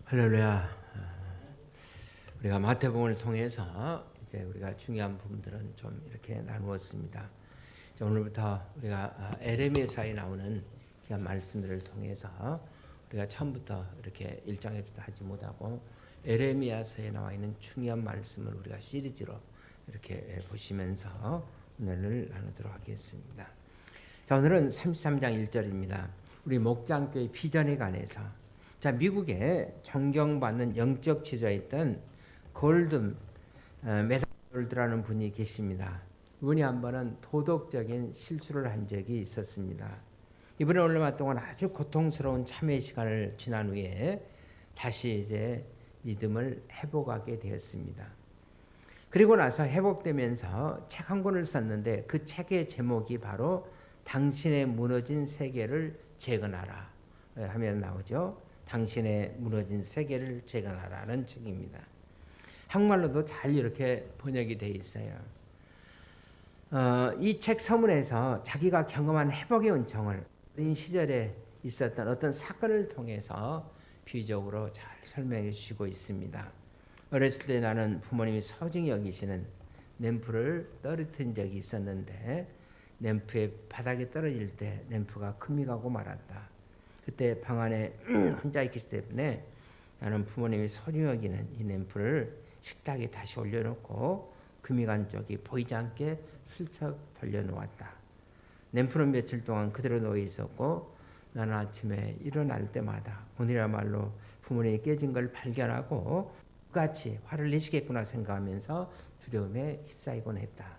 할렐루야. 우리가 마태복음을 통해서 이제 우리가 중요한 부분들은 좀 이렇게 나누었습니다. 이제 오늘부터 우리가 에레미야서에 나오는 귀한 말씀들을 통해서 우리가 처음부터 이렇게 1장에부터 하지 못하고 에레미야서에 나와 있는 중요한 말씀을 우리가 시리즈로 이렇게 보시면서 오늘을 나누도록 하겠습니다. 자, 오늘은 33장 1절입니다. 우리 목장교회 비전에 관해서 자, 미국에 존경받는 영적 지도자였던 골든 메달골드라는 분이 계십니다. 이분이 한 번은 도덕적인 실수를 한 적이 있었습니다. 이번에 얼마 동안 아주 고통스러운 참회 시간을 지난 후에 다시 이제 믿음을 회복하게 되었습니다. 그리고 나서 회복되면서 책 한 권을 썼는데 그 책의 제목이 바로 당신의 무너진 세계를 재건하라 하면 나오죠. 당신의 무너진 세계를 재건하라는 책입니다. 한국말로도 잘 이렇게 번역이 되어 있어요. 이 책 서문에서 자기가 경험한 회복의 은총을 어린 시절에 있었던 어떤 사건을 통해서 비유적으로 잘 설명해 주시고 있습니다. 어렸을 때 나는 부모님이 소중히 여기시는 램프를 떨어뜨린 적이 있었는데 램프의 바닥에 떨어질 때 램프가 금이 가고 말았다. 그때 방 안에 혼자 있기 때문에 나는 부모님이 소중히 여기는 이 램프를 식탁에 다시 올려놓고 금이 간 쪽이 보이지 않게 슬쩍 돌려놓았다. 램프는 며칠 동안 그대로 놓여 있었고 나는 아침에 일어날 때마다 오늘이야말로 부모님이 깨진 걸 발견하고 같이 화를 내시겠구나 생각하면서 두려움에 휩싸이곤 했다.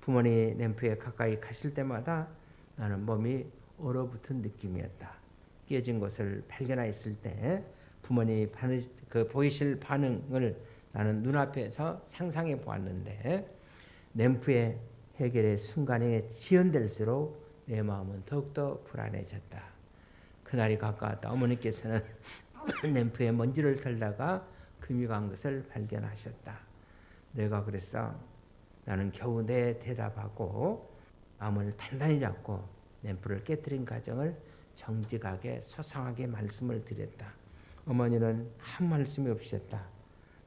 부모님 램프에 가까이 가실 때마다 나는 몸이 얼어붙은 느낌이었다. 깨진 것을 발견했을 때 부모님이 보이실 반응을 나는 눈앞에서 상상해 보았는데 램프의 해결의 순간에 지연될수록 내 마음은 더욱더 불안해졌다. 그날이 가까웠다. 어머니께서는 램프에 먼지를 털다가 금이 간 것을 발견하셨다. 내가 그랬어. 나는 겨우 내 대답하고 마음을 단단히 잡고 램프를 깨뜨린 과정을 정직하게 소상하게 말씀을 드렸다. 어머니는 아무 말씀이 없으셨다.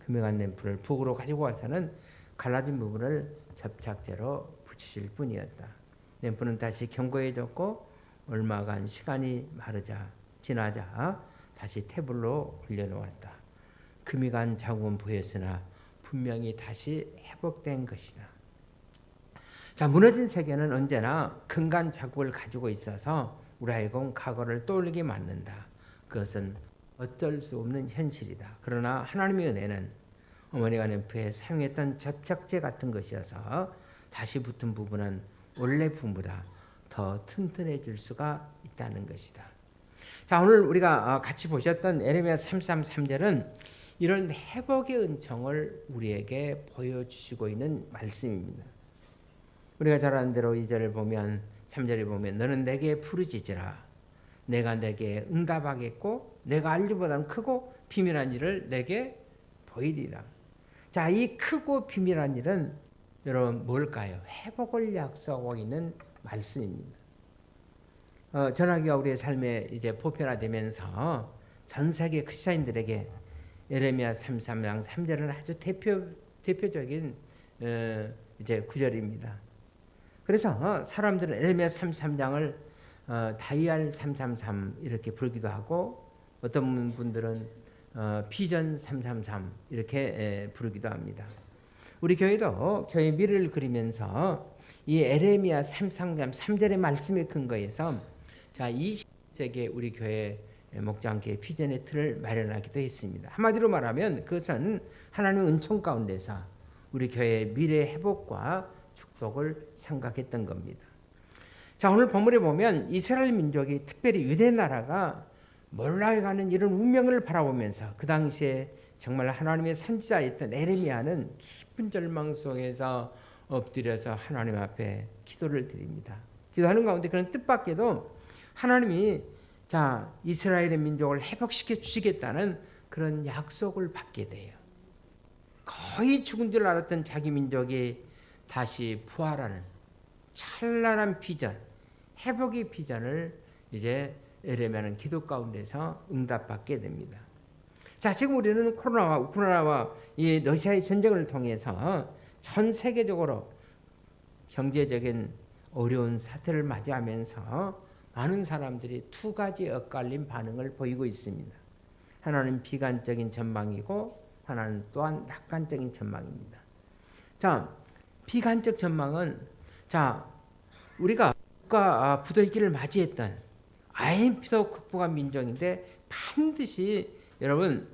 금이 간 램프를 북으로 가지고 와서는 갈라진 부분을 접착제로 붙이실 뿐이었다. 램프는 다시 견고해졌고 얼마간 시간이 지나자 다시 테이블로 올려놓았다. 금이 간 자국은 보였으나 분명히 다시 회복된 것이다. 자, 무너진 세계는 언제나 근간 자국을 가지고 있어서 우리 하여금 과거를 떠올리게 만든다. 그것은 어쩔 수 없는 현실이다. 그러나 하나님의 은혜는 어머니가 램프에 사용했던 접착제 같은 것이어서 다시 붙은 부분은 원래 부분보다 더 튼튼해질 수가 있다는 것이다. 자, 오늘 우리가 같이 보셨던 에레미야 33절은 이런 회복의 은총을 우리에게 보여주시고 있는 말씀입니다. 우리가 잘 아는 대로 2절을 보면 3절에 보면 너는 내게 부르짖으라. 내가 내게 응답하겠고 내가 알기보다는 크고 비밀한 일을 내게 보이리라. 자, 이 크고 비밀한 일은 여러분 뭘까요? 회복을 약속하고 있는 말씀입니다. 전화기가 우리의 삶에 이제 보편화되면서 전 세계 크리스천들에게 에레미야 33장 3절은 아주 대표적인 이제 구절입니다. 그래서 사람들은 에레미야 33장을 다이알 333 이렇게 부르기도 하고 어떤 분들은 비전 333 이렇게 부르기도 합니다. 우리 교회도 교회 미래를 그리면서 이 에레미야 33장 3절의 말씀에 근거해서 자, 20세기 우리 교회 목장교회 비전의 틀을 마련하기도 했습니다. 한마디로 말하면 그것은 하나님의 은총 가운데서 우리 교회의 미래 회복과 축복을 생각했던 겁니다. 자, 오늘 본문에 보면 이스라엘 민족이 특별히 유대 나라가 몰락해가는 이런 운명을 바라보면서 그 당시에 정말 하나님의 선지자였던 에레미야는 깊은 절망 속에서 엎드려서 하나님 앞에 기도를 드립니다. 기도하는 가운데 그런 뜻밖에도 하나님이 자, 이스라엘의 민족을 회복시켜 주시겠다는 그런 약속을 받게 돼요. 거의 죽은 줄 알았던 자기 민족이 다시 부활하는 찬란한 비전, 회복의 비전을 이제 에레미야는 기도 가운데서 응답받게 됩니다. 자, 지금 우리는 코로나와 우크라이나와 이 러시아의 전쟁을 통해서 전 세계적으로 경제적인 어려운 사태를 맞이하면서 많은 사람들이 두 가지 엇갈린 반응을 보이고 있습니다. 하나는 비관적인 전망이고 하나는 또한 낙관적인 전망입니다. 자, 비관적 전망은 우리가 국가 부도기를 맞이했던 IMF도 극복한 민족인데 반드시 여러분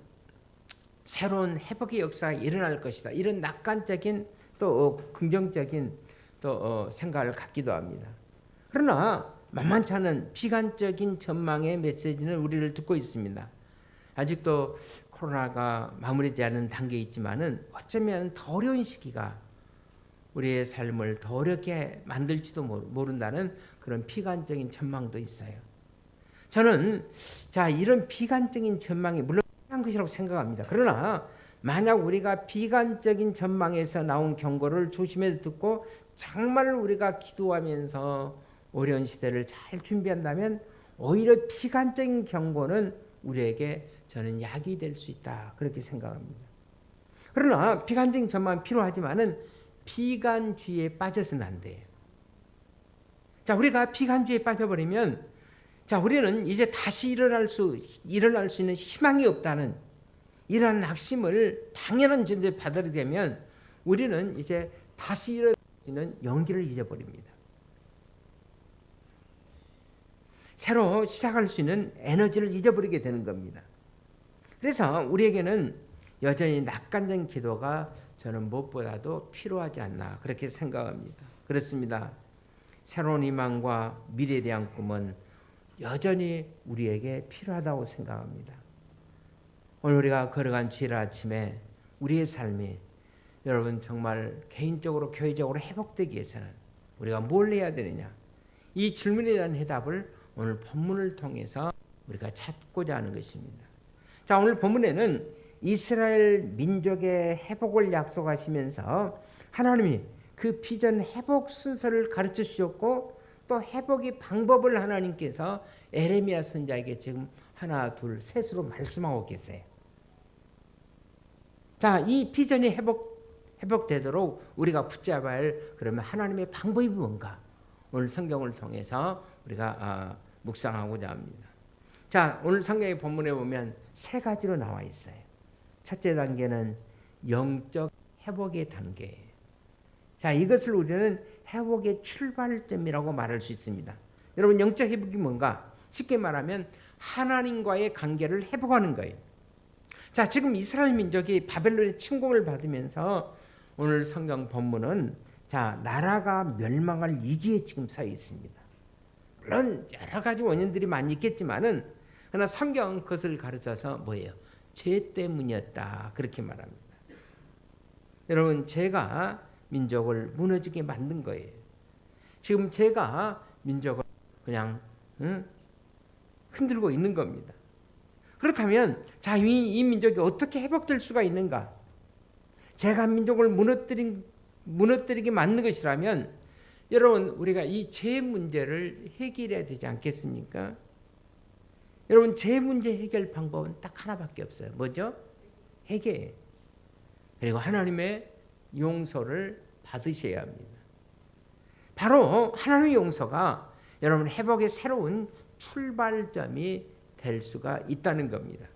새로운 회복의 역사가 일어날 것이다. 이런 낙관적인 또 긍정적인 또 생각을 갖기도 합니다. 그러나 만만치 않은 비관적인 전망의 메시지는 우리를 듣고 있습니다. 아직도 코로나가 마무리되지 않은 단계에 있지만은 어쩌면 더 어려운 시기가 우리의 삶을 더 어렵게 만들지도 모른다는 그런 비관적인 전망도 있어요. 저는 이런 비관적인 전망이 물론 한 것이라고 생각합니다. 그러나 만약 우리가 비관적인 전망에서 나온 경고를 조심해서 듣고 정말 우리가 기도하면서 어려운 시대를 잘 준비한다면 오히려 비관적인 경고는 우리에게 저는 약이 될 수 있다. 그렇게 생각합니다. 그러나 비관적인 전망은 필요하지만은 비관주의에 빠져서는 안 돼요. 우리가 비관주의에 빠져버리면 우리는 이제 다시 일어날 수 있는 희망이 없다는 이러한 낙심을 당연한 존재로 받아들이면 우리는 이제 다시 일어날 수 있는 용기를 잊어버립니다. 새로 시작할 수 있는 에너지를 잊어버리게 되는 겁니다. 그래서 우리에게는 여전히 낙관적인 기도가 저는 무엇보다도 필요하지 않나 그렇게 생각합니다. 그렇습니다. 새로운 희망과 미래에 대한 꿈은 여전히 우리에게 필요하다고 생각합니다. 오늘 우리가 걸어간 주일 아침에 우리의 삶이 여러분 정말 개인적으로 교회적으로 회복되기 위해서는 우리가 뭘 해야 되느냐, 이 질문에 대한 해답을 오늘 본문을 통해서 우리가 찾고자 하는 것입니다. 오늘 본문에는 이스라엘 민족의 회복을 약속하시면서 하나님이 그 비전 회복 순서를 가르쳐 주셨고 또 회복의 방법을 하나님께서 에레미야 선지자에게 지금 하나, 둘, 셋으로 말씀하고 계세요. 이 비전이 회복되도록 우리가 붙잡아야 할 그러면 하나님의 방법이 뭔가 오늘 성경을 통해서 우리가 묵상하고자 합니다. 오늘 성경의 본문에 보면 세 가지로 나와 있어요. 첫째 단계는 영적 회복의 단계예요. 이것을 우리는 회복의 출발점이라고 말할 수 있습니다. 여러분, 영적 회복이 뭔가? 쉽게 말하면 하나님과의 관계를 회복하는 거예요. 지금 이스라엘 민족이 바벨론의 침공을 받으면서 오늘 성경 본문은 나라가 멸망할 위기에 지금 서 있습니다. 물론 여러 가지 원인들이 많이 있겠지만은 그러나 성경은 그것을 가르쳐서 뭐예요? 죄 때문이었다 그렇게 말합니다. 여러분, 죄가 민족을 무너지게 만든 거예요. 지금 죄가 민족을 그냥 흔들고 있는 겁니다. 그렇다면 이 민족이 어떻게 회복될 수가 있는가? 죄가 민족을 무너뜨리게 만든 것이라면 여러분, 우리가 이 죄 문제를 해결해야 되지 않겠습니까? 여러분, 죄 문제 해결 방법은 딱 하나밖에 없어요. 뭐죠? 회개. 그리고 하나님의 용서를 받으셔야 합니다. 바로 하나님의 용서가 여러분 회복의 새로운 출발점이 될 수가 있다는 겁니다.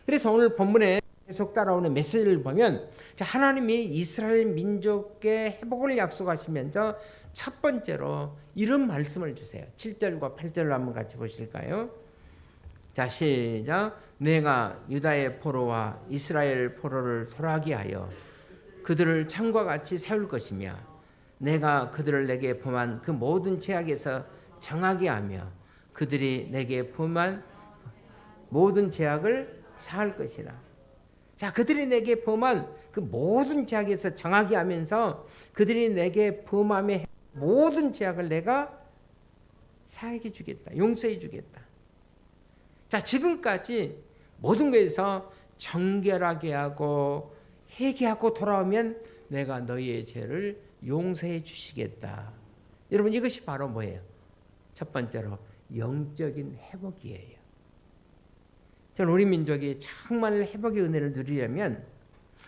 그래서 오늘 본문에 계속 따라오는 메시지를 보면 하나님이 이스라엘 민족의 회복을 약속하시면서 첫 번째로 이런 말씀을 주세요. 7절과 8절을 한번 같이 보실까요? 시작. 내가 유다의 포로와 이스라엘 포로를 돌아가게 하여 그들을 창과 같이 세울 것이며 내가 그들을 내게 범한 그 모든 죄악에서 정하게 하며 그들이 내게 범한 모든 죄악을 사할 것이라. 그들이 내게 범한 그 모든 죄악에서 정하게 하면서 그들이 내게 범함의 모든 죄악을 내가 사하게 주겠다. 용서해 주겠다. 지금까지 모든 것에서 정결하게 하고 회개하고 돌아오면 내가 너희의 죄를 용서해 주시겠다. 여러분, 이것이 바로 뭐예요? 첫 번째로 영적인 회복이에요. 저는 우리 민족이 정말 회복의 은혜를 누리려면,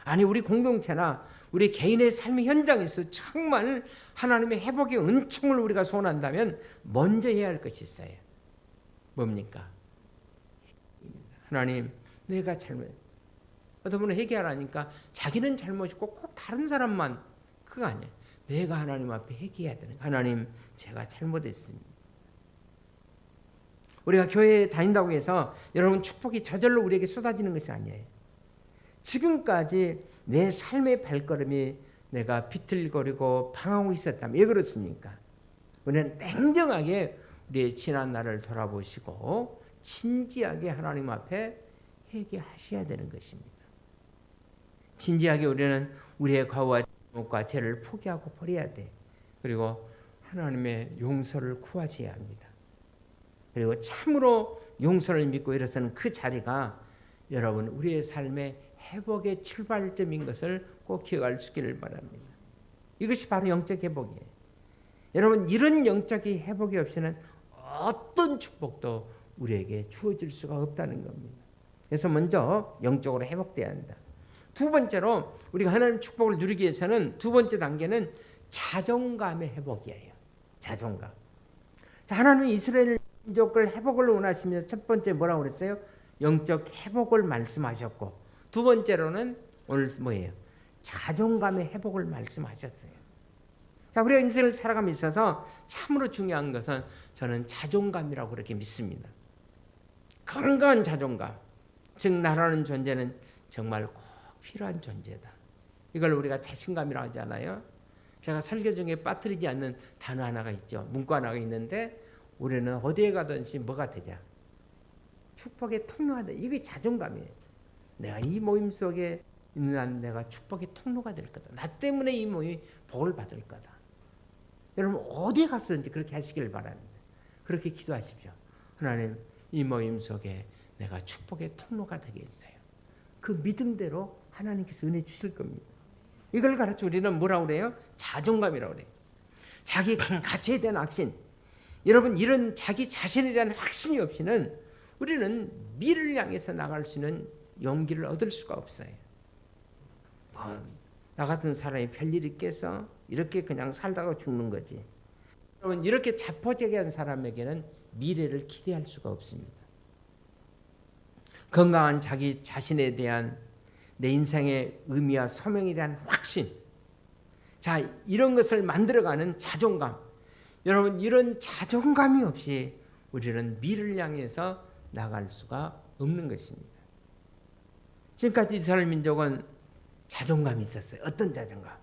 아니 우리 공동체나 우리 개인의 삶의 현장에서 정말 하나님의 회복의 은총을 우리가 소원한다면 먼저 해야 할 것이 있어요. 뭡니까? 하나님, 내가 잘못. 어떤 분은 회개하라니까 자기는 잘못이고 꼭 다른 사람만, 그거 아니야. 내가 하나님 앞에 회개해야 되는 거야. 하나님, 제가 잘못했습니다. 우리가 교회에 다닌다고 해서 여러분 축복이 저절로 우리에게 쏟아지는 것이 아니에요. 지금까지 내 삶의 발걸음이 내가 비틀거리고 방황하고 있었다면 왜 그렇습니까? 우리는 냉정하게 우리의 지난 날을 돌아보시고 진지하게 하나님 앞에 회개하셔야 되는 것입니다. 진지하게 우리는 우리의 과오와 잘못과 죄를 포기하고 버려야 돼. 그리고 하나님의 용서를 구하셔야 합니다. 그리고 참으로 용서를 믿고 일어서는 그 자리가 여러분 우리의 삶의 회복의 출발점인 것을 꼭 기억할 수 있기를 바랍니다. 이것이 바로 영적 회복이에요. 여러분 이런 영적 회복이 없이는 어떤 축복도 우리에게 주어질 수가 없다는 겁니다. 그래서 먼저 영적으로 회복돼야 한다. 두 번째로 우리가 하나님 축복을 누리기 위해서는 두 번째 단계는 자존감의 회복이에요. 자존감. 자, 하나님이 이스라엘 민족을 회복을 원하시면서 첫 번째 뭐라고 그랬어요? 영적 회복을 말씀하셨고, 두 번째로는 오늘 뭐예요? 자존감의 회복을 말씀하셨어요. 자, 우리가 인생을 살아감에 있어서 참으로 중요한 것은 저는 자존감이라고 그렇게 믿습니다. 건강한 자존감, 즉 나라는 존재는 정말 꼭 필요한 존재다. 이걸 우리가 자신감이라고 하잖아요. 제가 설교 중에 빠뜨리지 않는 단어 하나가 있죠. 문구 하나가 있는데 우리는 어디에 가든지 뭐가 되자? 축복의 통로가 돼. 이게 자존감이에요. 내가 이 모임 속에 있는 한 내가 축복의 통로가 될 거다. 나 때문에 이 모임이 복을 받을 거다. 여러분 어디에 갔든지 그렇게 하시길 바랍니다. 그렇게 기도하십시오. 하나님 이 모임 속에 내가 축복의 통로가 되게 해주세요. 그 믿음대로 하나님께서 은혜 주실 겁니다. 이걸 가르쳐 우리는 뭐라고 그래요? 자존감이라고 그래요. 자기 가치에 대한 확신. 여러분 이런 자기 자신에 대한 확신이 없이는 우리는 미래를 향해서 나갈 수 있는 용기를 얻을 수가 없어요. 나 같은 사람이 별일 있겠어? 이렇게 그냥 살다가 죽는 거지. 여러분 이렇게 자포자기한 사람에게는 미래를 기대할 수가 없습니다. 건강한 자기 자신에 대한 내 인생의 의미와 소명에 대한 확신. 자, 이런 것을 만들어가는 자존감. 여러분 이런 자존감이 없이 우리는 미래를 향해서 나갈 수가 없는 것입니다. 지금까지 이스라엘 민족은 자존감이 있었어요. 어떤 자존감?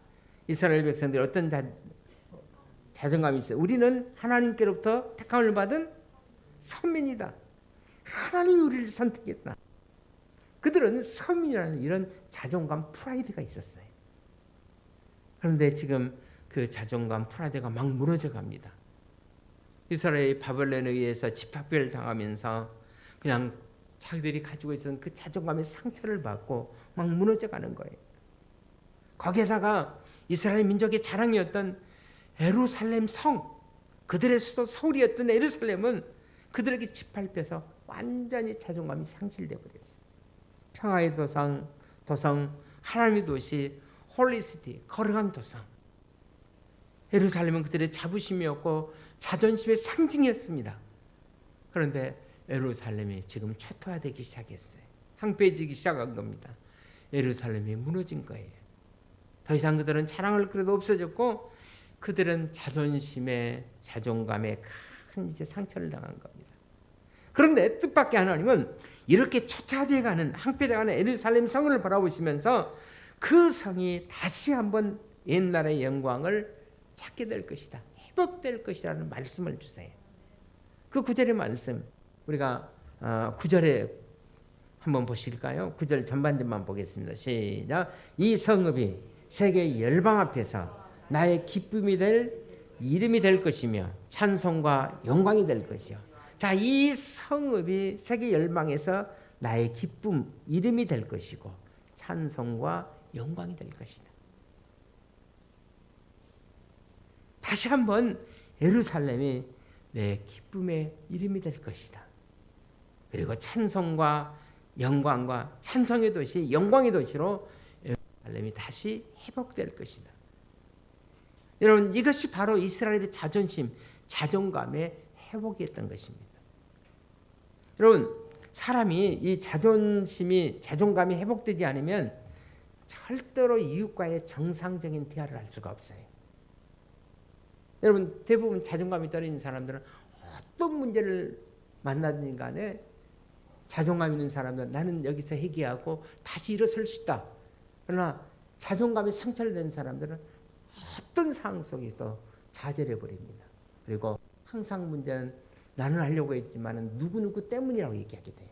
이스라엘 백성들이 어떤 자존감이 있어요? 우리는 하나님께로부터 택함을 받은 선민이다. 하나님이 우리를 선택했다. 그들은 선민이라는 이런 자존감, 프라이드가 있었어요. 그런데 지금 그 자존감, 프라이드가 막 무너져 갑니다. 이스라엘이 바벨론에 의해서 집합을 당하면서 그냥 자기들이 가지고 있었던 그 자존감의 상처를 받고 막 무너져 가는 거예요. 거기에다가 이스라엘 민족의 자랑이었던 예루살렘 성, 그들의 수도 서울이었던 예루살렘은 그들에게 짓밟혀서 완전히 자존감이 상실되어 버렸어요. 평화의 도성, 하나님의 도시, 홀리시티, 거룩한 도성. 예루살렘은 그들의 자부심이었고 자존심의 상징이었습니다. 그런데 예루살렘이 지금 초토화되기 시작했어요. 황폐해지기 시작한 겁니다. 예루살렘이 무너진 거예요. 더 이상 그들은 자랑할 것도 없어졌고 그들은 자존심에 자존감에 큰 이제 상처를 당한 겁니다. 그런데 뜻밖의 하나님은 이렇게 초토화되어가는 황폐되어가는 예루살렘 성을 바라보시면서 그 성이 다시 한번 옛날의 영광을 찾게 될 것이다. 회복될 것이라는 말씀을 주세요. 그 9절의 말씀 우리가 9절에 한번 보실까요? 9절 전반전만 보겠습니다. 시작. 이 성읍이 세계 열방 앞에서 나의 기쁨이 될 이름이 될 것이며 찬송과 영광이 될 것이요. 자, 이 성읍이 세계 열방에서 나의 기쁨, 이름이 될 것이고 찬송과 영광이 될 것이다. 다시 한번 예루살렘이 내 기쁨의 이름이 될 것이다. 그리고 찬송과 영광과 찬송의 도시, 영광의 도시로 예루살렘이 다시 회복될 것이다. 여러분, 이것이 바로 이스라엘의 자존심, 자존감의 회복이었던 것입니다. 여러분, 사람이 이 자존감이 회복되지 않으면 절대로 이웃과의 정상적인 대화를 할 수가 없어요. 여러분, 대부분 자존감이 떨어진 사람들은 어떤 문제를 만나든 간에 자존감 있는 사람들은 나는 여기서 회개하고 다시 일어설 수 있다. 그러나 자존감이 상처된 사람들은 어떤 상황 속에서도 좌절해 버립니다. 그리고 항상 문제는 나는 하려고 했지만 누구누구 때문이라고 얘기하게 돼요.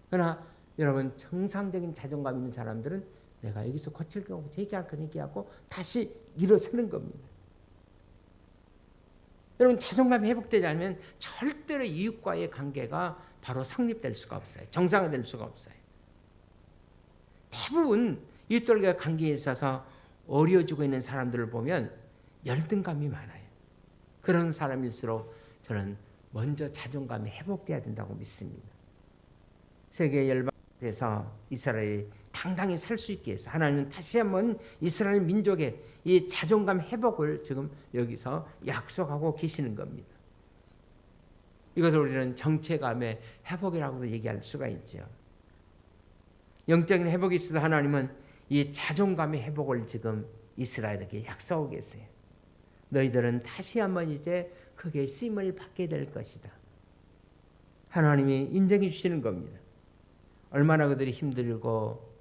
그러나 여러분, 정상적인 자존감 있는 사람들은 내가 여기서 고칠 거고 얘기할 건 얘기하고 다시 일어서는 겁니다. 여러분, 자존감이 회복되지 않으면 절대로 이웃과의 관계가 바로 성립될 수가 없어요. 정상화될 수가 없어요. 대부분 이웃들과의 관계에 있어서 어려워지고 있는 사람들을 보면 열등감이 많아요. 그런 사람일수록 저는 먼저 자존감이 회복돼야 된다고 믿습니다. 세계 열방에서 이스라엘이 당당히 살 수 있게 해서 하나님은 다시 한번 이스라엘 민족의 이 자존감 회복을 지금 여기서 약속하고 계시는 겁니다. 이것을 우리는 정체감의 회복이라고도 얘기할 수가 있죠. 영적인 회복이 있어도 하나님은 이 자존감의 회복을 지금 이스라엘에게 약속하고 계세요. 너희들은 다시 한번 이제 크게 쓰임을 받게 될 것이다. 하나님이 인정해 주시는 겁니다. 얼마나 그들이 힘들고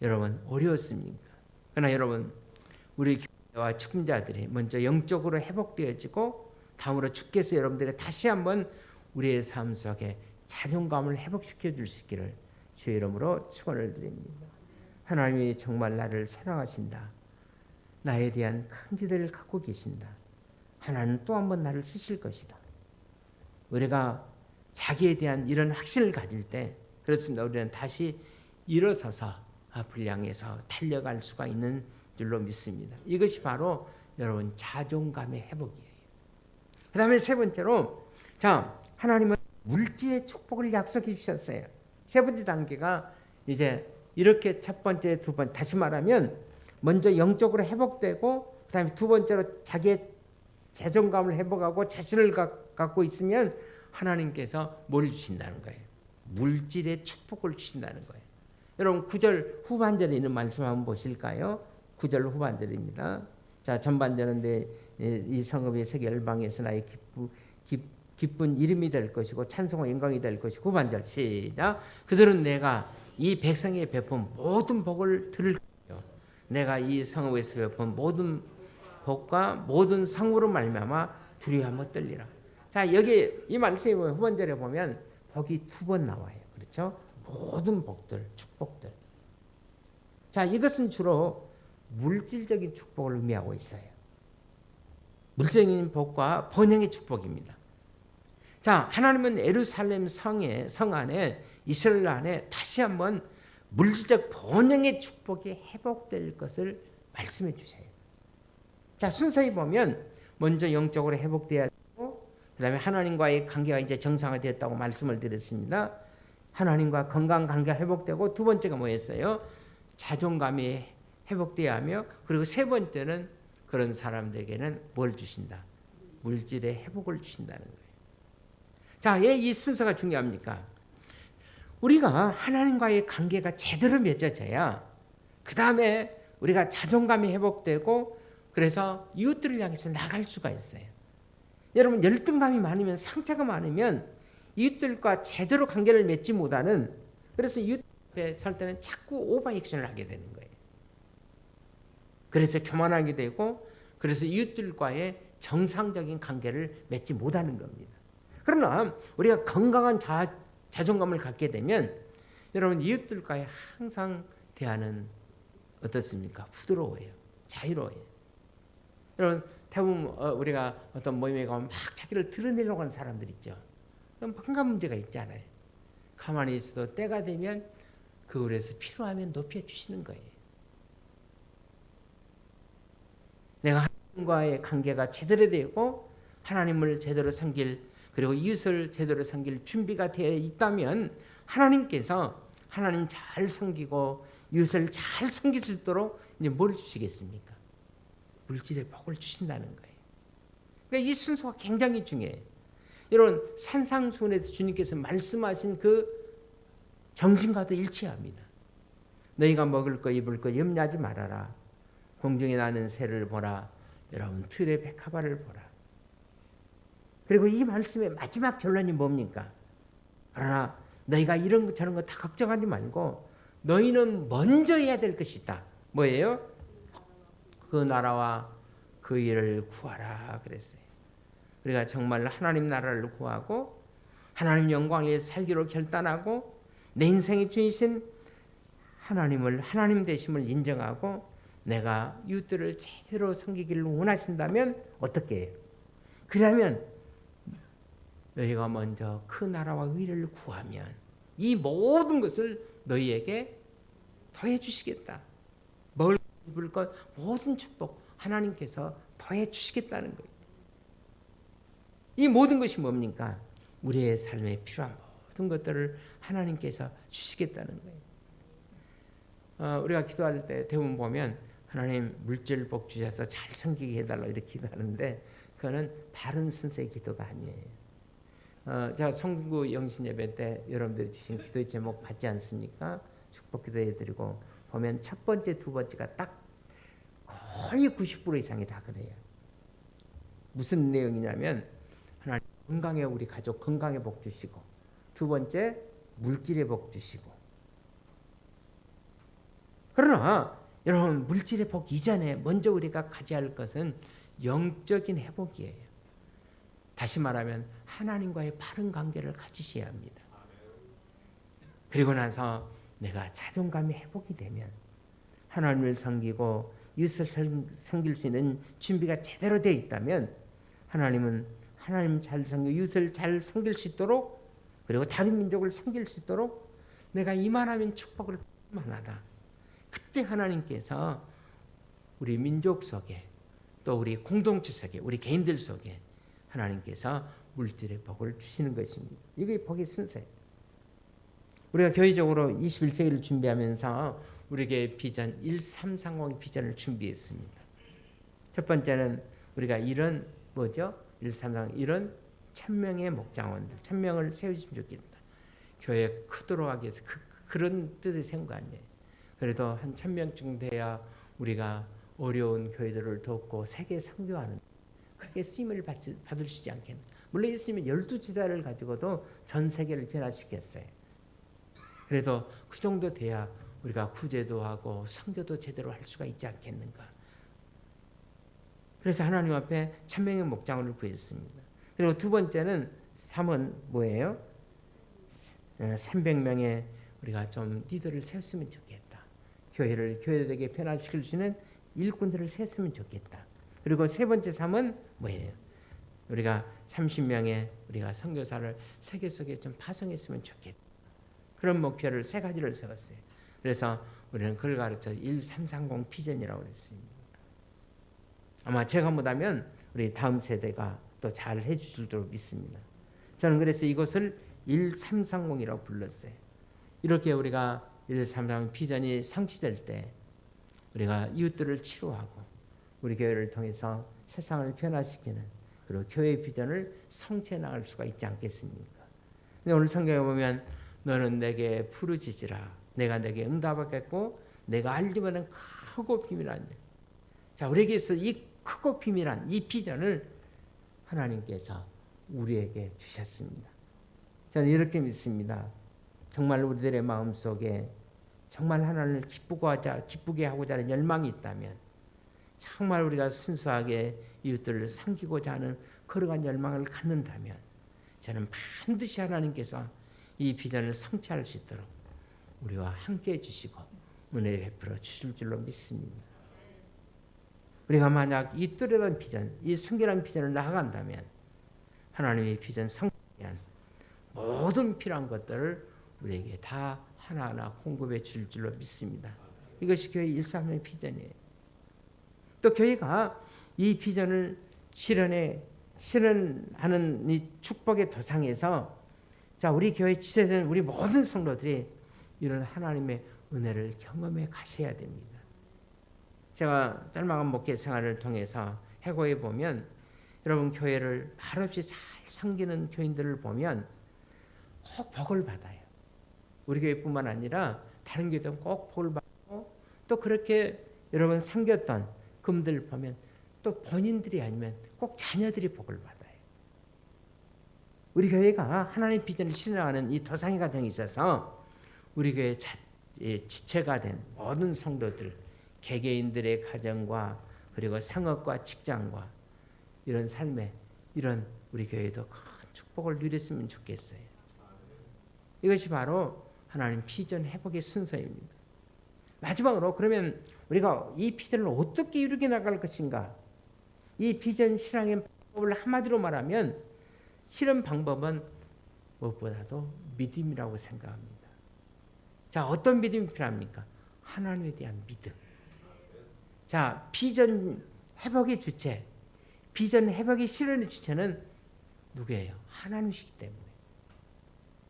여러분 어려웠습니까? 그러나 여러분, 우리 교회와 축임자들이 먼저 영적으로 회복되어지고 다음으로 주께서 여러분들에게 다시 한번 우리의 삶 속에 자존감을 회복시켜 줄 수 있기를 주의 이름으로 축원을 드립니다. 하나님이 정말 나를 사랑하신다. 나에 대한 큰 기대를 갖고 계신다. 하나님 또 한 번 나를 쓰실 것이다. 우리가 자기에 대한 이런 확신을 가질 때 그렇습니다. 우리는 다시 일어서서 앞을 향해서 달려갈 수가 있는 줄로 믿습니다. 이것이 바로 여러분 자존감의 회복이에요. 그 다음에 세 번째로, 하나님은 물질의 축복을 약속해 주셨어요. 세 번째 단계가 이제 이렇게 첫 번째, 두 번째, 다시 말하면 먼저 영적으로 회복되고 그 다음에 두 번째로 자기의 자존감을 회복하고 자신을 갖고 있으면 하나님께서 뭘 주신다는 거예요? 물질의 축복을 주신다는 거예요. 여러분 9절 후반절에 있는 말씀 한번 보실까요? 9절 후반절입니다. 자, 전반절은 이 성읍이 세계 열방에서 나의 기쁜 이름이 될 것이고 찬송과 영광이 될 것이고, 후반절 시작. 그들은 내가 이 백성에 베푼 모든 복을 들을 것이요 내가 이 성읍에서 베푼 모든 복과 모든 성으로 말미암아 두려워하며 떨리라. 자, 여기 이 말씀이 후반절에 보면 복이 두 번 나와요. 그렇죠? 모든 복들, 축복들. 자, 이것은 주로 물질적인 축복을 의미하고 있어요. 물질적인 복과 번영의 축복입니다. 자, 하나님은 예루살렘 성 안에 이스라엘 안에 다시 한번 물질적 번영의 축복이 회복될 것을 말씀해 주세요. 자, 순서히 보면 먼저 영적으로 회복돼야 되고, 그 다음에 하나님과의 관계가 이제 정상화되었다고 말씀을 드렸습니다. 하나님과 건강 관계가 회복되고, 두 번째가 뭐였어요? 자존감이 회복돼야 하며, 그리고 세 번째는 그런 사람들에게는 뭘 주신다? 물질의 회복을 주신다는 거예요. 자, 왜 이 순서가 중요합니까? 우리가 하나님과의 관계가 제대로 맺어져야 그 다음에 우리가 자존감이 회복되고, 그래서 이웃들을 향해서 나갈 수가 있어요. 여러분, 열등감이 많으면, 상처가 많으면 이웃들과 제대로 관계를 맺지 못하는, 그래서 이웃 앞에 설 때는 자꾸 오버액션을 하게 되는 거예요. 그래서 교만하게 되고, 그래서 이웃들과의 정상적인 관계를 맺지 못하는 겁니다. 그러나 우리가 건강한 자존감을 갖게 되면 여러분 이웃들과의 항상 대하는 어떻습니까? 부드러워요. 자유로워요. 여러분 대부분 우리가 어떤 모임에 가면 막 자기를 드러내려고 하는 사람들 있죠. 그럼 뭔가 문제가 있잖아요. 가만히 있어도 때가 되면 그걸에서 필요하면 높여주시는 거예요. 내가 하나님과의 관계가 제대로 되고 하나님을 제대로 섬길, 그리고 이웃을 제대로 섬길 준비가 되어 있다면 하나님께서 하나님 잘 섬기고 이웃을 잘 섬길 수 있도록 이제 뭘 주시겠습니까? 물질의 복을 주신다는 거예요. 그러니까 이 순서가 굉장히 중요해요. 이런 산상수훈에서 주님께서 말씀하신 그 정신과도 일치합니다. 너희가 먹을 거 입을 거 염려하지 말아라. 공중에 나는 새를 보라. 여러분 틀의 백합화를 보라. 그리고 이 말씀의 마지막 결론이 뭡니까? 그러나 너희가 이런 거 저런 거 다 걱정하지 말고 너희는 먼저 해야 될 것이 있다. 뭐예요? 그 나라와 그 일을 구하라 그랬어요. 우리가 정말 하나님 나라를 구하고 하나님 영광을 위해서 살기로 결단하고 내 인생의 주이신 하나님을 하나님 되심을 인정하고 내가 이웃들을 제대로 섬기기를 원하신다면 어떻게 해요? 그러면 너희가 먼저 그 나라와 의를 구하면 이 모든 것을 너희에게 더해 주시겠다. 먹을 것, 입을 것 모든 축복 하나님께서 더해 주시겠다는 거예요. 이 모든 것이 뭡니까? 우리의 삶에 필요한 모든 것들을 하나님께서 주시겠다는 거예요. 우리가 기도할 때 대부분 보면 하나님 물질 복 주셔서 잘 섬기게 해달라 이렇게 기도하는데 그거는 바른 순서의 기도가 아니에요. 제가 성구 영신 예배 때 여러분들이 주신 기도의 제목 받지 않습니까? 축복 기도해드리고 보면 첫 번째, 두 번째가 딱 거의 90% 이상이 다 그래요. 무슨 내용이냐면 하나님 건강에 우리 가족 건강에 복 주시고 두 번째 물질에 복 주시고 그러나 여러분 물질의 복 이전에 먼저 우리가 가져야 할 것은 영적인 회복이에요. 다시 말하면 하나님과의 바른 관계를 가지셔야 합니다. 그리고 나서 내가 자존감이 회복이 되면 하나님을 섬기고 이웃을 섬길 수 있는 준비가 제대로 되어 있다면 하나님은 하나님 잘 섬기고 이웃을 잘 섬길 수 있도록 그리고 다른 민족을 섬길 수 있도록 내가 이만하면 축복을 만하다. 그때 하나님께서 우리 민족 속에 또 우리 공동체 속에 우리 개인들 속에 하나님께서 물질의 복을 주시는 것입니다. 이게 복의 순서예요. 우리가 교회적으로 21세기를 준비하면서 우리에게 비전 1330의 비전을 준비했습니다. 첫 번째는 우리가 이런 뭐죠? 1330 이런 1000명의 목장원들 1000명을 세우시면 좋겠다. 교회 크도록 하기 위해서 그런 뜻을 세운 거 아니에요. 그래도 한 1000명쯤 돼야 우리가 어려운 교회들을 돕고 세계 선교하는 크게 쓰임을 받으시지 않겠나. 물론 있으면 12지대를 가지고도 전 세계를 변화시켰어요. 그래도 그 정도 돼야 우리가 구제도 하고 선교도 제대로 할 수가 있지 않겠는가. 그래서 하나님 앞에 1000명의 목장을 구했습니다. 그리고 두 번째는 3은 뭐예요? 300명의 우리가 좀 리더를 세웠으면 좋겠다. 교회를 교회되게 변화시킬 수 있는 일꾼들을 세웠으면 좋겠다. 그리고 세 번째 3은 뭐예요? 우리가 30명의 우리가 선교사를 세계 속에 좀 파송했으면 좋겠다. 그런 목표를 세 가지를 세웠어요. 그래서 우리는 그걸 가르쳐 1330 비전이라고 그랬습니다. 아마 제가 못하면 우리 다음 세대가 또 잘 해주실 줄 믿습니다. 저는 그래서 이것을 1330이라고 불렀어요. 이렇게 우리가 1330 비전이 성취될 때 우리가 이웃들을 치료하고 우리 교회를 통해서 세상을 변화시키는 그리고 교회의 비전을 성취해 나갈 수가 있지 않겠습니까? 근데 오늘 성경에 보면 너는 내게 부르짖으라 내가 내게 응답하겠고 내가 알지 못하는 크고 비밀한 일. 자, 우리에게서 이 크고 비밀한 이 비전을 하나님께서 우리에게 주셨습니다. 저는 이렇게 믿습니다. 정말 우리들의 마음속에 정말 하나님을 기쁘게 하고자 하는 열망이 있다면 정말 우리가 순수하게 이웃들을 섬기고자 하는 거룩한 열망을 갖는다면 저는 반드시 하나님께서 이 비전을 성취할 수 있도록 우리와 함께해 주시고 은혜 베풀어 주실 줄로 믿습니다. 우리가 만약 이 뚜렷한 비전, 이 순결한 비전을 나아간다면 하나님의 비전 성취에 대한 모든 필요한 것들을 우리에게 다 하나하나 공급해 줄 줄로 믿습니다. 이것이 교회 130의 비전이에요. 또 교회가 이 비전을 실현하는 이 축복의 도상에서 자, 우리 교회 지체된 우리 모든 성도들이 이런 하나님의 은혜를 경험해 가셔야 됩니다. 제가 짤막한 목회 생활을 통해서 해고해 보면 여러분 교회를 말없이 잘 섬기는 교인들을 보면 꼭 복을 받아요. 우리 교회뿐만 아니라 다른 교회도 꼭 복을 받고 또 그렇게 여러분 섬겼던 그분들 보면 또 본인들이 아니면 꼭 자녀들이 복을 받아요. 우리 교회가 하나님 비전을 실현하는 이 도상의 과정이 있어서 우리 교회 지체가 된 모든 성도들, 개개인들의 가정과 그리고 성업과 직장과 이런 삶에 이런 우리 교회도 큰 축복을 누렸으면 좋겠어요. 이것이 바로 하나님 비전 회복의 순서입니다. 마지막으로 그러면 우리가 이 비전을 어떻게 이루게 나갈 것인가? 이 비전 실행의 방법을 한마디로 말하면 실현 방법은 무엇보다도 믿음이라고 생각합니다. 자, 어떤 믿음이 필요합니까? 하나님에 대한 믿음. 자, 비전 회복의 주체, 비전 회복의 실현의 주체는 누구예요? 하나님이시기 때문에.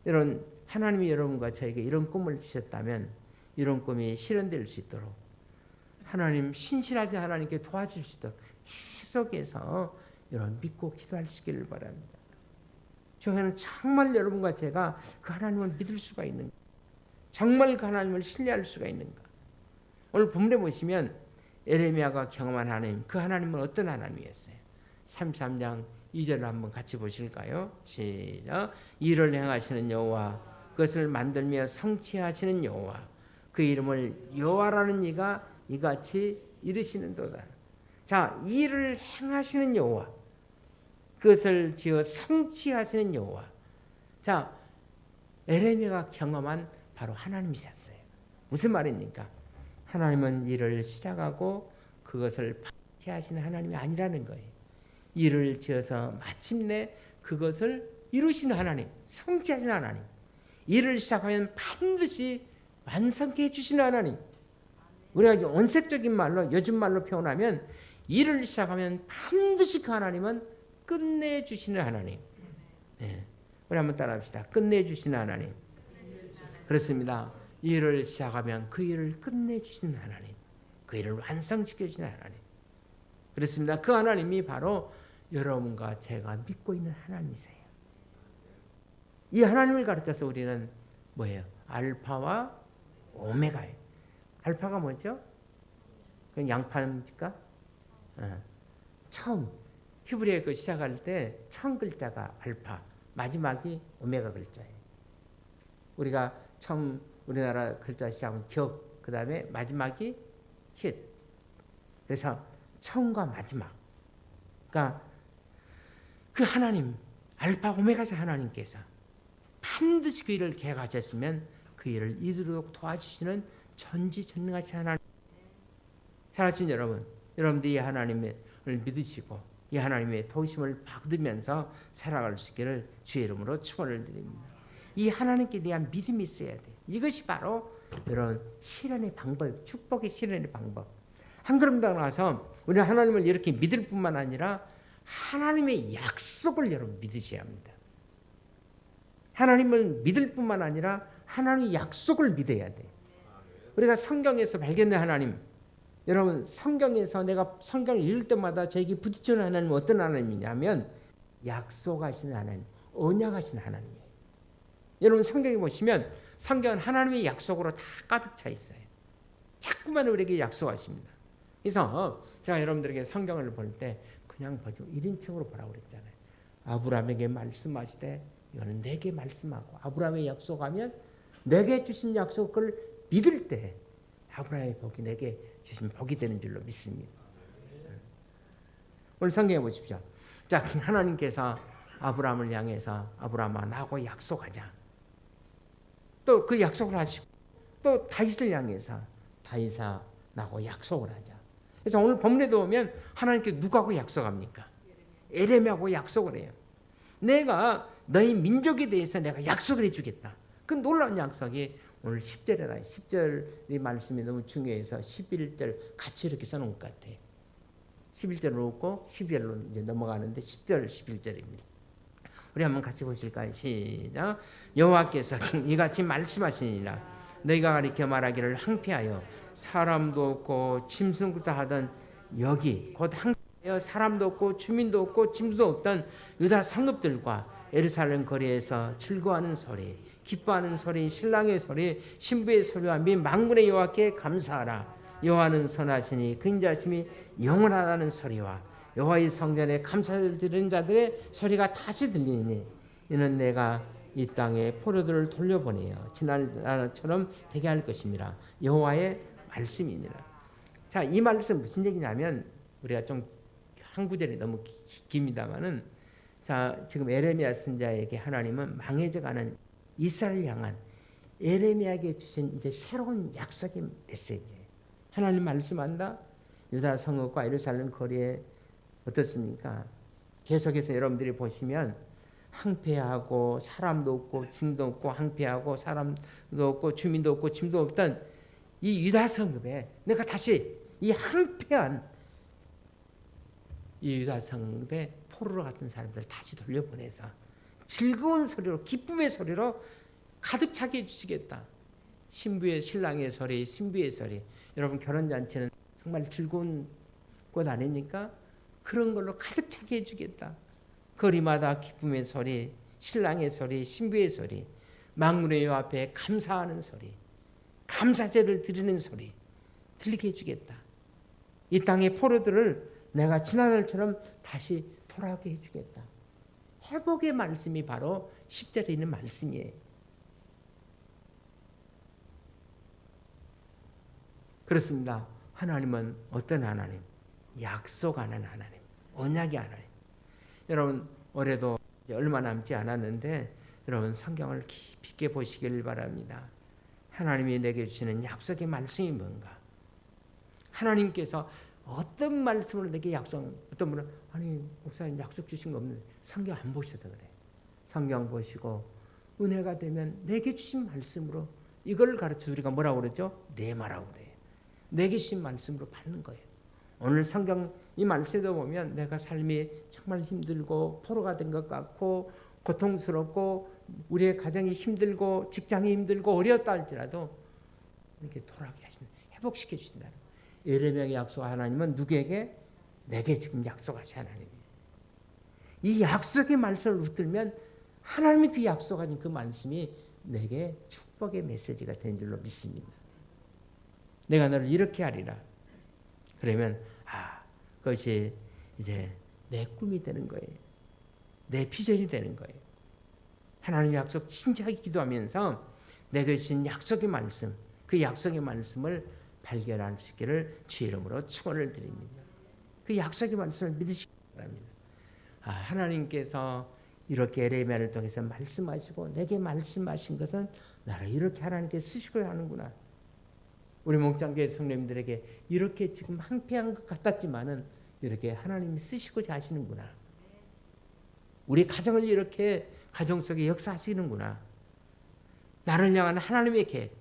이런 하나님이 여러분과 저에게 이런 꿈을 주셨다면 이런 꿈이 실현될 수 있도록 하나님 신실하신 하나님께 도와줄 수 있도록 계속해서 이런 믿고 기도할 수 있기를 바랍니다. 저는 정말 여러분과 제가 그 하나님을 믿을 수가 있는가? 정말 그 하나님을 신뢰할 수가 있는가? 오늘 본문에 보시면 에레미야가 경험한 하나님, 그 하나님은 어떤 하나님이었어요? 33장 2절을 한번 같이 보실까요? 시작. 일을 행하시는 여호와, 그것을 만들며 성취하시는 여호와, 그 이름을 여호와라는 이가 이같이 이르시는도다. 자, 일을 행하시는 여호와, 그것을 지어 성취하시는 여호와. 자, 에레미야가 경험한 바로 하나님이셨어요. 무슨 말입니까? 하나님은 일을 시작하고 그것을 파티하시는 하나님이 아니라는 거예요. 일을 지어서 마침내 그것을 이루시는 하나님, 성취하시는 하나님. 일을 시작하면 반드시 완성해 주시는 하나님. 우리가 원색적인 말로, 요즘 말로 표현하면 일을 시작하면 반드시 그 하나님은 끝내주시는 하나님. 네. 우리 한번 따라합시다. 끝내주시는 하나님. 그렇습니다. 일을 시작하면 그 일을 끝내주시는 하나님. 그 일을 완성시켜주시는 하나님. 그렇습니다. 그 하나님이 바로 여러분과 제가 믿고 있는 하나님이세요. 이 하나님을 가르쳐서 우리는 뭐예요? 알파와 오메가예요. 알파가 뭐죠? 그냥 양파입니까? 처음. 히브리어 그 시작할 때 처음 글자가 알파, 마지막이 오메가 글자예요. 우리가 처음 우리나라 글자 시작은 격, 그 다음에 마지막이 힛. 그래서 처음과 마지막. 그러니까 그 하나님, 알파 오메가신 하나님께서 반드시 그 일을 계획하셨으면 그 일을 이루도록 도와주시는 전지전능하신 하나님. 사랑하신 여러분, 여러분들이 이 하나님을 믿으시고 이 하나님의 도우심을 받으면서 살아갈 수 있기를 주의 이름으로 축원을 드립니다. 이 하나님께 대한 믿음이 있어야 돼. 이것이 바로 이런 실현의 방법, 축복의 실현의 방법. 한 걸음 더 나가서 우리 하나님을 이렇게 믿을 뿐만 아니라 하나님의 약속을 여러분 믿으셔야 합니다. 하나님을 믿을 뿐만 아니라 하나님의 약속을 믿어야 돼. 우리가 성경에서 발견된 하나님, 여러분 성경에서 내가 성경을 읽을 때마다 저에게 부딪히는 하나님은 어떤 하나님이냐면 약속하시는 하나님, 언약하신 하나님이에요. 여러분 성경에 보시면 성경은 하나님의 약속으로 다 가득 차 있어요. 자꾸만 우리에게 약속하십니다. 그래서 제가 여러분들에게 성경을 볼 때 그냥 보죠. 1인칭으로 보라고 그랬잖아요. 아브라함에게 말씀하시되 이거는 내게 말씀하고 아브라함의 약속하면 내게 주신 약속을 믿을 때 아브라함의 복이 내게 주신 복이 되는 줄로 믿습니다. 오늘 성경에 보십시오. 자, 하나님께서 아브라함을 향해서 아브라함아 나하고 약속하자. 또 그 약속을 하시고 또 다윗을 향해서 다윗아 나하고 약속을 하자. 그래서 오늘 본문에도 보면 하나님께 누구하고 약속합니까? 에레미야하고 약속을 해요. 내가 너희 민족에 대해서 내가 약속을 해주겠다. 그 놀라운 약속이 오늘 10절에다 10절의 말씀이 너무 중요해서 11절 같이 이렇게 써놓은 것 같아요. 11절을 놓고 12절로 이제 넘어가는데 10절 11절입니다. 우리 한번 같이 보실까요? 시작. 여호와께서 이같이 말씀하시니라. 너희가 가리켜 말하기를 항폐하여 사람도 없고 짐승부터 하던 여기 곧 항폐하여 사람도 없고 주민도 없고 짐도 없던 유다 성읍들과 예루살렘 거리에서 즐거워하는 소리, 기뻐하는 소리, 신랑의 소리, 신부의 소리와 및 만군의 여호와께 감사하라. 여호와는 선하시니 그 인자심이 영원하다는 소리와 여호와의 성전에 감사를 드리는 자들의 소리가 다시 들리니 이는 내가 이 땅에 포로들을 돌려보내어 지난날처럼 되게 할 것입니다. 여호와의 말씀이니라. 자, 이 말씀 무슨 얘기냐면 우리가 좀 한 구절이 너무 깁니다만은 자, 지금 에레미야 선지자에게 하나님은 망해져가는 이스라엘 향한 에레미야에게 주신 이제 새로운 약속의 메시지. 하나님 말씀한다. 유다 성읍과 예루살렘 거리에 어떻습니까? 계속해서 여러분들이 보시면 항폐하고 사람도 없고 짐도 없고 항폐하고 사람도 없고 주민도 없고 짐도 없던 이 유다 성읍에 내가 다시 이 항폐한 이 유다 성읍에 포로로 같은 사람들 다시 돌려보내서 즐거운 소리로 기쁨의 소리로 가득 차게 해주시겠다. 신부의 신랑의 소리, 신부의 소리. 여러분 결혼잔치는 정말 즐거운 곳 아닙니까? 그런 걸로 가득 차게 해주겠다. 거리마다 기쁨의 소리, 신랑의 소리, 신부의 소리, 만군의 여호와 앞에 감사하는 소리, 감사제를 드리는 소리 들리게 해주겠다. 이 땅의 포로들을 내가 지난날처럼 다시 돌아오게 해주겠다. 회복의 말씀이 바로 10절에 있는 말씀이에요. 그렇습니다. 하나님은 어떤 하나님? 약속하는 하나님, 언약의 하나님. 여러분 올해도 얼마 남지 않았는데 여러분 성경을 깊이 있게 보시길 바랍니다. 하나님이 내게 주시는 약속의 말씀이 뭔가? 하나님께서 어떤 말씀을 내게 어떤 분은 아니 목사님 약속 주신 거 없는데 성경 안 보셔도 그래. 성경 보시고 은혜가 되면 내게 주신 말씀으로 이걸 가르쳐 우리가 뭐라고 그러죠? 레마라고 그래요. 내게 주신 말씀으로 받는 거예요. 오늘 성경 이 말씀에도 보면 내가 삶이 정말 힘들고 포로가 된 것 같고 고통스럽고 우리의 가정이 힘들고 직장이 힘들고 어려웠다 할지라도 이렇게 돌아오게 하시는 회복시켜 주신다는 거예요. 예레미야에게 약속한 하나님은 누구에게? 내게 지금 약속하신 하나님이에요. 이 약속의 말씀을 붙들면 하나님이 그 약속하신 그 말씀이 내게 축복의 메시지가 된 줄로 믿습니다. 내가 너를 이렇게 하리라. 그러면 그것이 이제 내 꿈이 되는 거예요. 내 비전이 되는 거예요. 하나님의 약속 진지하게 기도하면서 내게 주신 약속의 말씀, 그 약속의 말씀을 발견할 수 있기를 주의 이름으로 축원을 드립니다. 그 약속의 말씀을 믿으시기 바랍니다. 하나님께서 이렇게 에레미야를 통해서 말씀하시고 내게 말씀하신 것은 나를 이렇게 하나님께 쓰시고 하는구나. 우리 목장교회 성도님들에게 이렇게 지금 항폐한 것 같았지만은 이렇게 하나님이 쓰시고자 하시는구나. 우리 가정을 이렇게 가정 속에 역사하시는구나. 나를 향한 하나님의 계획.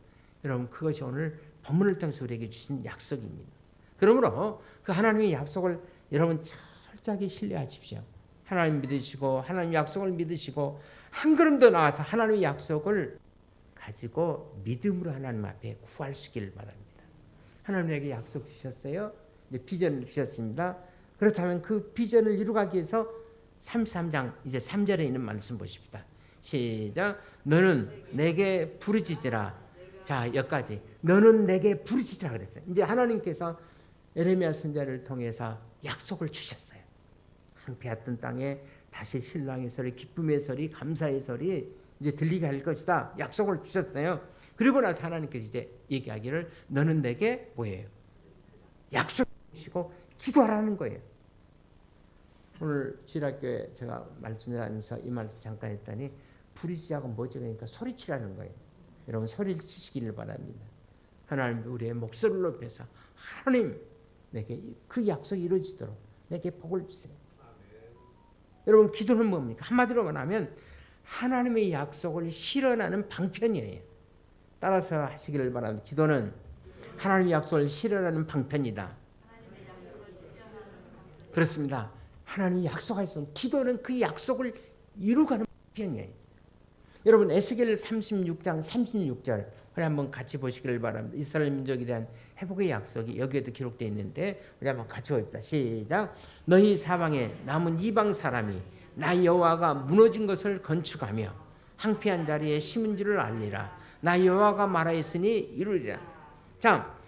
여러분 그것이 오늘 본문을 통해서 우리에게 주신 약속입니다. 그러므로 그 하나님의 약속을 여러분 철저하게 신뢰하십시오. 하나님 믿으시고 하나님 약속을 믿으시고 한 걸음 더 나아서 하나님의 약속을 가지고 믿음으로 하나님 앞에 구할 수 있기를 바랍니다. 하나님에게 약속 주셨어요. 이제 비전을 주셨습니다. 그렇다면 그 비전을 이루기 위해서 33장 이제 3절에 있는 말씀 보십시다. 시작. 너는 내게 부르짖으라. 자, 여기까지. 너는 내게 부르짖으라 그랬어요. 이제 하나님께서 에레미야 선지자를 통해서 약속을 주셨어요. 항폐했던 땅에 다시 신랑의 소리, 기쁨의 소리, 감사의 소리 이제 들리게 할 것이다. 약속을 주셨어요. 그리고 나서 하나님께서 이제 얘기하기를 너는 내게 뭐예요? 약속 주시고 기도하라는 거예요. 오늘 지락교회 제가 말씀하면서 이 말씀 잠깐 했더니 부르짖으라고 뭐지? 그러니까 소리치라는 거예요. 여러분 소리를 치시기를 바랍니다. 하나님 우리의 목소리를 높여서 하나님 내게 그 약속이 이루어지도록 내게 복을 주세요. 여러분 기도는 뭡니까? 한마디로 말하면 하나님의 약속을 실현하는 방편이에요. 따라서 하시기를 바랍니다. 기도는 하나님의 약속을 실현하는 방편이다. 그렇습니다. 하나님이 약속하셨으면 기도는 그 약속을 이루가는 편이에요. 여러분 에스겔 36장 36절 우리 한번 같이 보시기를 바랍니다. 이스라엘 민족에 대한 회복의 약속이 여기에도 기록되어 있는데 우리 한번 같이 봅시다. 시작. 너희 사방에 남은 이방 사람이 나 여호와가 무너진 것을 건축하며 황폐한 자리에 심은 줄을 알리라. 나 여호와가 말하였으니 이루리라. 자,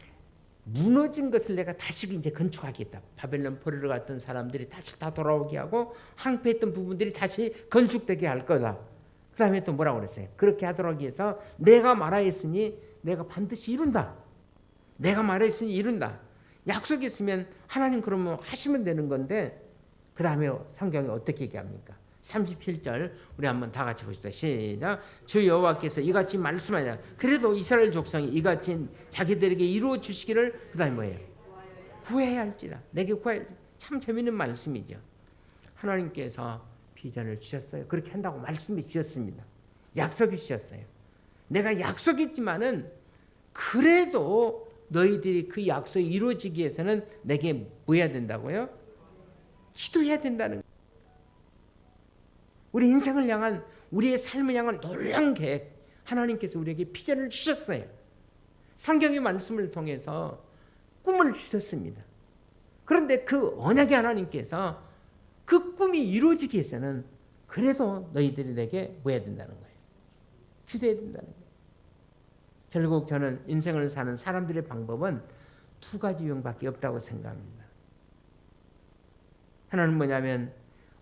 무너진 것을 내가 다시 이제 건축하겠다. 바벨론 포로로 갔던 사람들이 다시 다 돌아오게 하고 황폐했던 부분들이 다시 건축되게 할 거다. 그 다음에 또 뭐라고 그랬어요? 그렇게 하도록 해서 내가 말하였으니 내가 반드시 이룬다. 내가 말했으니 이룬다. 약속이 있으면 하나님 그러면 하시면 되는 건데 그 다음에 성경이 어떻게 얘기합니까? 37절 우리 한번 다 같이 보시다. 시작. 주 여호와께서 이같이 말씀하냐. 그래도 이스라엘 족속이 이같이 자기들에게 이루어 주시기를 그 다음에 뭐예요? 구해야 할지라. 내게 구해야. 참 재미있는 말씀이죠. 하나님께서 비전을 주셨어요. 그렇게 한다고 말씀해 주셨습니다. 약속이 주셨어요. 내가 약속했지만은 그래도 너희들이 그 약속이 이루어지기 위해서는 내게 뭐 해야 된다고요? 기도해야 된다는 거예요. 우리 인생을 향한 우리의 삶을 향한 놀라운 계획 하나님께서 우리에게 비전을 주셨어요. 성경의 말씀을 통해서 꿈을 주셨습니다. 그런데 그 언약의 하나님께서 그 꿈이 이루어지기 위해서는 그래도 너희들이 내게 뭐 해야 된다는 거예요? 기도해야 된다는 거예요. 결국 저는 인생을 사는 사람들의 방법은 두 가지 유형밖에 없다고 생각합니다. 하나는 뭐냐면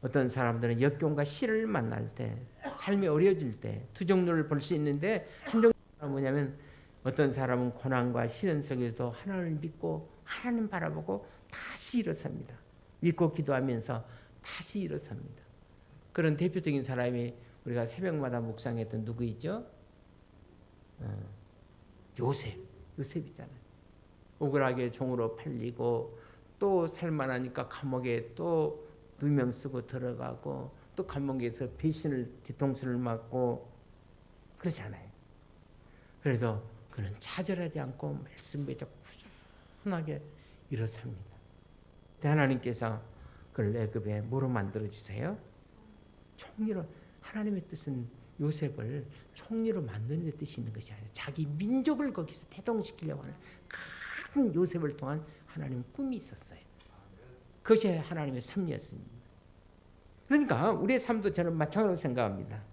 어떤 사람들은 역경과 시를 만날 때 삶이 어려워질 때 두 종류를 볼 수 있는데 한 종류는 뭐냐면 어떤 사람은 고난과 시련 속에서도 하나님을 믿고 하나님 바라보고 다시 일어섭니다. 믿고 기도하면서 다시 일어섭니다. 그런 대표적인 사람이 우리가 새벽마다 묵상했던 누구 있죠? 요셉이잖아요. 억울하게 종으로 팔리고 또 살만하니까 감옥에 또 누명 쓰고 들어가고 또 감옥에서 배신을 뒤통수를 맞고 그러잖아요. 그래서 그는 차절하지 않고 말씀 맺고 꾸준하게 일어섭니다. 하나님께서 그를 애굽에 뭐로 만들어 주세요? 총리로. 하나님의 뜻은 요셉을 총리로 만드는 데 뜻이 있는 것이 아니라 자기 민족을 거기서 태동시키려고 하는 큰 요셉을 통한 하나님의 꿈이 있었어요. 그것이 하나님의 섭리였습니다. 그러니까 우리의 삶도 저는 마찬가지로 생각합니다.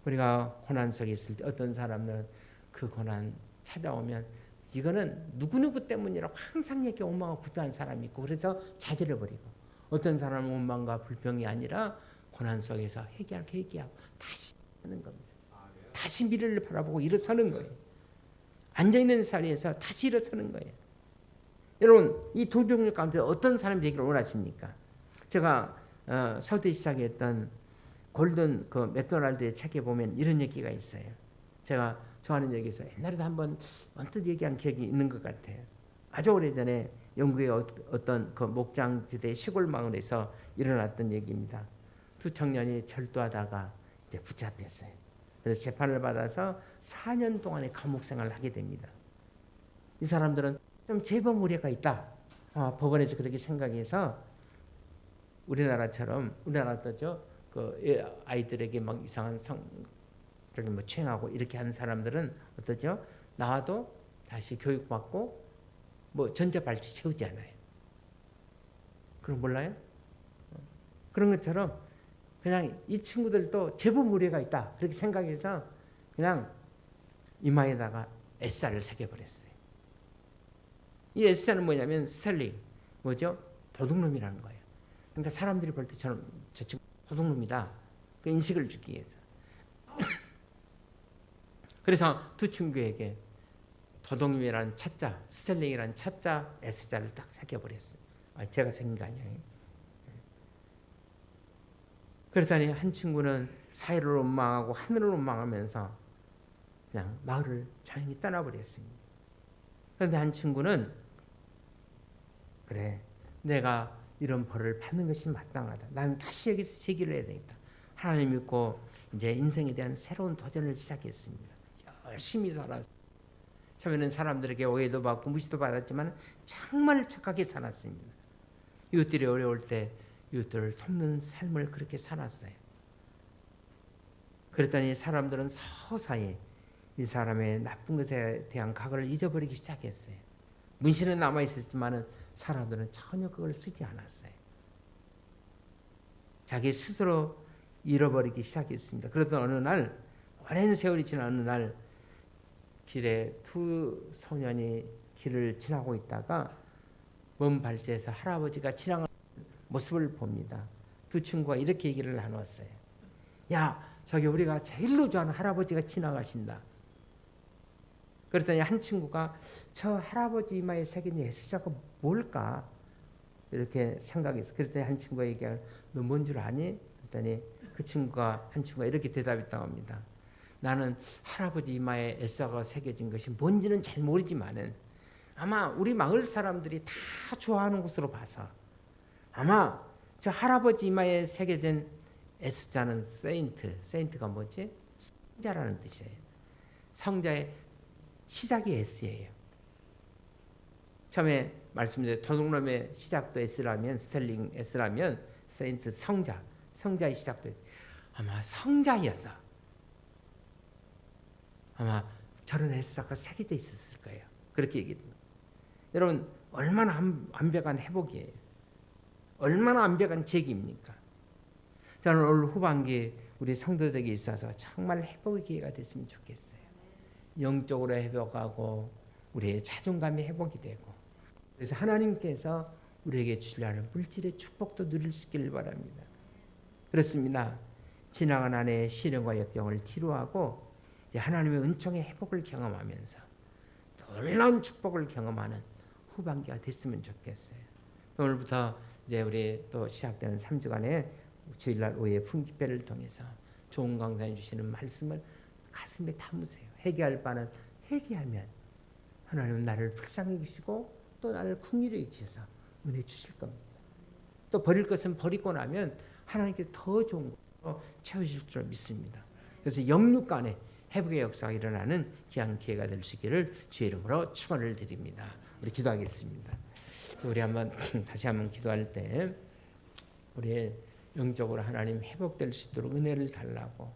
우리가 고난 속에 있을 때 어떤 사람들은 그 고난 찾아오면 이거는 누구누구 때문이라고 항상 얘기 원망하고 불평한 사람이 있고 그래서 자질해버리고 어떤 사람은 원망과 불평이 아니라 고난 속에서 회개하고 다시 서는 겁니다. 다시 미래를 바라보고 일어서는 거예요. 앉아있는 자리에서 다시 일어서는 거예요. 여러분 이 두 종류 가운데 어떤 사람이 되기를 원하십니까? 제가 서두에 시작했던 골든 그 맥도날드의 책에 보면 이런 얘기가 있어요. 제가 좋아하는 얘기에서 옛날에도 한번 언뜻 얘기한 기억이 있는 것 같아요. 아주 오래전에 영국의 어떤 그 목장지대 시골 마을에서 일어났던 얘기입니다. 두 청년이 절도하다가 이제 붙잡혔어요. 그래서 재판을 받아서 4년 동안의 감옥 생활을 하게 됩니다. 이 사람들은 좀 제법 무례가 있다. 법원에서 그렇게 생각해서 우리나라도 그 아이들에게 막 이상한 성을 뭐 추행하고 이렇게 하는 사람들은 어떠죠? 나와도 다시 교육받고 뭐 전자발찌 채우지 않아요. 그럼 몰라요? 그런 것처럼 그냥 이 친구들도 제법 무례가 있다. 그렇게 생각해서 그냥 이마에다가 S자를 새겨버렸어요. 이 S자는 뭐냐면 스텔링, 뭐죠? 도둑놈이라는 거예요. 그러니까 사람들이 볼 때 저 친구 도둑놈이다. 그 인식을 주기 위해서. 그래서 두 친구에게 도둑놈이라는 차자, 스텔링이라는 차자, S자를 딱 새겨버렸어요. 제가 생긴 거 아니에요. 그랬더니 한 친구는 사회를 원망하고 하늘을 원망하면서 그냥 마을을 조용히 떠나버렸습니다. 그런데 한 친구는 그래 내가 이런 벌을 받는 것이 마땅하다. 나는 다시 여기서 제기를 해야 되겠다. 하나님 믿고 이제 인생에 대한 새로운 도전을 시작했습니다. 열심히 살았어요. 처음에는 사람들에게 오해도 받고 무시도 받았지만 정말 착하게 살았습니다. 이웃들이 어려울 때 이웃들을 돕는 삶을 그렇게 살았어요. 그랬더니 사람들은 서서히 이 사람의 나쁜 것에 대한 각오를 잊어버리기 시작했어요. 문신은 남아 있었지만은 사람들은 전혀 그걸 쓰지 않았어요. 자기 스스로 잃어버리기 시작했습니다. 그러던 어느 날, 오랜 세월이 지난 어느 날 길에 두 소년이 길을 지나고 있다가 먼 발치에서 할아버지가 지나가는 모습을 봅니다. 두 친구가 이렇게 얘기를 나눴어요. 야, 저기 우리가 제일로 좋아하는 할아버지가 지나가신다. 그랬더니 한 친구가 저 할아버지 이마에 새긴 S자가 뭘까? 이렇게 생각했어. 그랬더니 한 친구가 얘기하는 너 뭔 줄 아니? 그랬더니 한 친구가 이렇게 대답했다고 합니다. 나는 할아버지 이마에 S자가 새겨진 것이 뭔지는 잘 모르지만은 아마 우리 마을 사람들이 다 좋아하는 것으로 봐서 아마 저 할아버지 이마에 새겨진 S자는 세인트가 뭐지? 성자라는 뜻이에요. 성자의 시작이 S예요. 처음에 말씀드린 도둑놈의 시작도 S라면, 스펠링 S라면 세인트 성자의 시작도 아마 성자여서 아마 저런 S자가 새겨져 있었을 거예요. 그렇게 얘기합니다. 여러분 얼마나 완벽한 회복이에요. 얼마나 완벽한 제기입니까? 저는 올 후반기 우리 성도들에게 있어서 정말 회복의 기회가 됐으면 좋겠어요. 영적으로 회복하고 우리의 자존감이 회복이 되고 그래서 하나님께서 우리에게 주시려는 물질의 축복도 누릴 수 있기를 바랍니다. 그렇습니다. 지나간 한 해의 시련과 역경을 치료하고 하나님의 은총의 회복을 경험하면서 놀라운 축복을 경험하는 후반기가 됐으면 좋겠어요. 오늘부터 이제 우리 또 시작되는 3주간의 주일날 오후의 풍집회를 통해서 좋은 강사님 주시는 말씀을 가슴에 담으세요. 회개할 바는 회개하면 하나님은 나를 불쌍히 여기시고 또 나를 긍휼히 여기셔서 은혜 주실 겁니다. 또 버릴 것은 버리고 나면 하나님께서 더 좋은 것으로 채우실 줄 믿습니다. 그래서 영육 간에 회복의 역사가 일어나는 귀한 기회가 될 수 있기를 주의 이름으로 축원을 드립니다. 우리 기도하겠습니다. 우리 다시 한번 기도할 때 우리의 영적으로 하나님 회복될 수 있도록 은혜를 달라고